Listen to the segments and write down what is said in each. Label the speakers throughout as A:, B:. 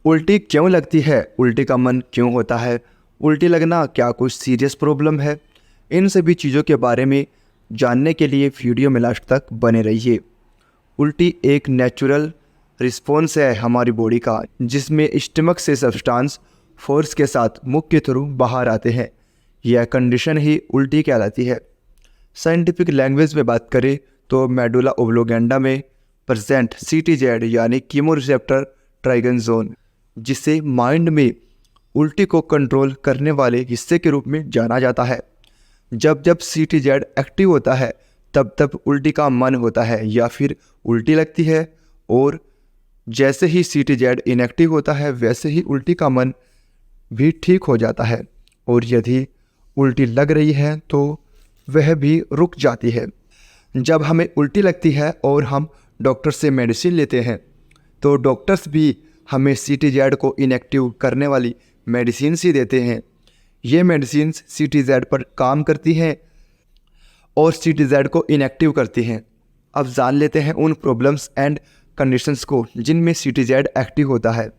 A: उल्टी क्यों लगती है? उल्टी का मन क्यों होता है? उल्टी लगना क्या कुछ सीरियस प्रॉब्लम है? इन सभी चीज़ों के बारे में जानने के लिए वीडियो में लास्ट तक बने रहिए। उल्टी एक नेचुरल रिस्पॉन्स है हमारी बॉडी का, जिसमें स्टमक से सब्सटेंस फोर्स के साथ मुख के थ्रू बाहर आते हैं। यह कंडीशन ही उल्टी कहलाती है। साइंटिफिक लैंग्वेज में बात करें तो मेडुला ओब्लोगेंडा में प्रेजेंट सीटीजेड यानी कीमोरिसेप्टर ट्राइगन जोन, जिसे माइंड में उल्टी को कंट्रोल करने वाले हिस्से के रूप में जाना जाता है। जब जब सीटीजेड एक्टिव होता है तब तब उल्टी का मन होता है या फिर उल्टी लगती है, और जैसे ही सीटीजेड इनएक्टिव होता है वैसे ही उल्टी का मन भी ठीक हो जाता है, और यदि उल्टी लग रही है तो वह भी रुक जाती है। जब हमें उल्टी लगती है और हम डॉक्टर से मेडिसिन लेते हैं तो डॉक्टर्स भी हमें सीटीजेड को इनएक्टिव करने वाली मेडिसिन ही देते हैं। ये मेडिसिन सीटीजेड पर काम करती हैं और सीटीजेड को इनएक्टिव करती हैं। अब जान लेते हैं उन प्रॉब्लम्स एंड कंडीशंस को जिनमें सीटीजेड एक्टिव होता है।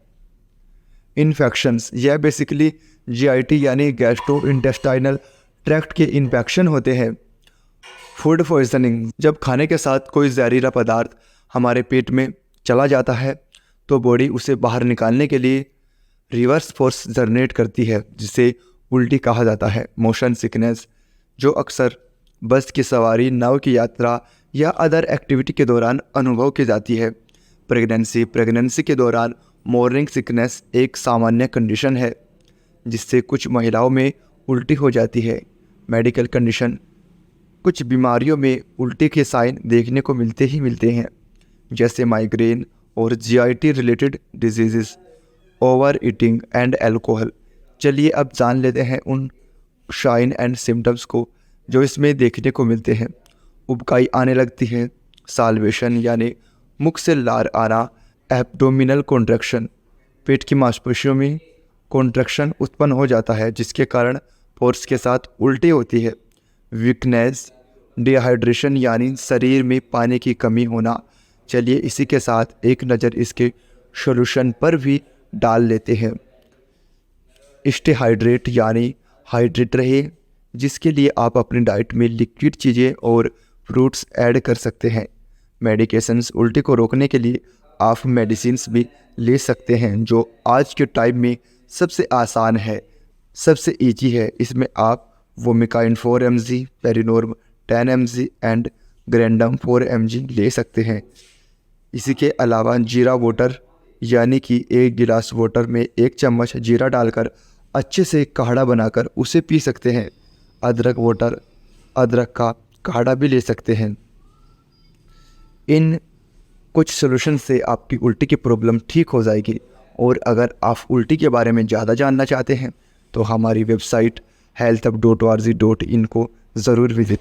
A: इन्फेक्शंस, यह बेसिकली जीआईटी यानी गैस्ट्रो इंटेस्टाइनल ट्रैक्ट के इन्फेक्शन होते हैं। फूड पॉइजनिंग, जब खाने के साथ कोई जहरीला पदार्थ हमारे पेट में चला जाता है तो बॉडी उसे बाहर निकालने के लिए रिवर्स फोर्स जनरेट करती है, जिसे उल्टी कहा जाता है। मोशन सिकनेस, जो अक्सर बस की सवारी, नाव की यात्रा या अदर एक्टिविटी के दौरान अनुभव की जाती है। प्रेगनेंसी के दौरान मॉर्निंग सिकनेस एक सामान्य कंडीशन है जिससे कुछ महिलाओं में उल्टी हो जाती है। मेडिकल कंडीशन, कुछ बीमारियों में उल्टी के साइन देखने को मिलते हैं, जैसे माइग्रेन और GIT related diseases, over eating and alcohol. चलिए अब जान लेते हैं उन साइन एंड सिम्टम्स को जो इसमें देखने को मिलते हैं। उबकाई आने लगती है, साल्वेशन यानी मुख से लार आना, एब्डोमिनल कॉन्ट्रैक्शन, पेट की मांसपेशियों में कॉन्ट्रैक्शन उत्पन्न हो जाता है जिसके कारण फोर्स के साथ उल्टी होती है। वीकनेस, डिहाइड्रेशन यानी शरीर में पानी की कमी होना। चलिए इसी के साथ एक नज़र इसके सॉल्यूशन पर भी डाल लेते हैं। स्टे हाइड्रेट यानी हाइड्रेट रहे, जिसके लिए आप अपनी डाइट में लिक्विड चीज़ें और फ्रूट्स ऐड कर सकते हैं। मेडिकेशंस, उल्टी को रोकने के लिए आप मेडिसिन्स भी ले सकते हैं जो आज के टाइम में सबसे आसान है, सबसे ईजी है। इसमें आप वोमिकाइन 4 mg, पेरिनोर्म 10 mg एंड ग्रेंडम 4 mg ले सकते हैं। इसी के अलावा जीरा वाटर यानी कि एक गिलास वाटर में 1 चम्मच जीरा डालकर अच्छे से काढ़ा बनाकर उसे पी सकते हैं। अदरक वाटर, अदरक का काढ़ा भी ले सकते हैं। इन कुछ सोल्यूशन से आपकी उल्टी की प्रॉब्लम ठीक हो जाएगी। और अगर आप उल्टी के बारे में ज़्यादा जानना चाहते हैं तो हमारी वेबसाइट healthup.org.in को ज़रूर विज़िट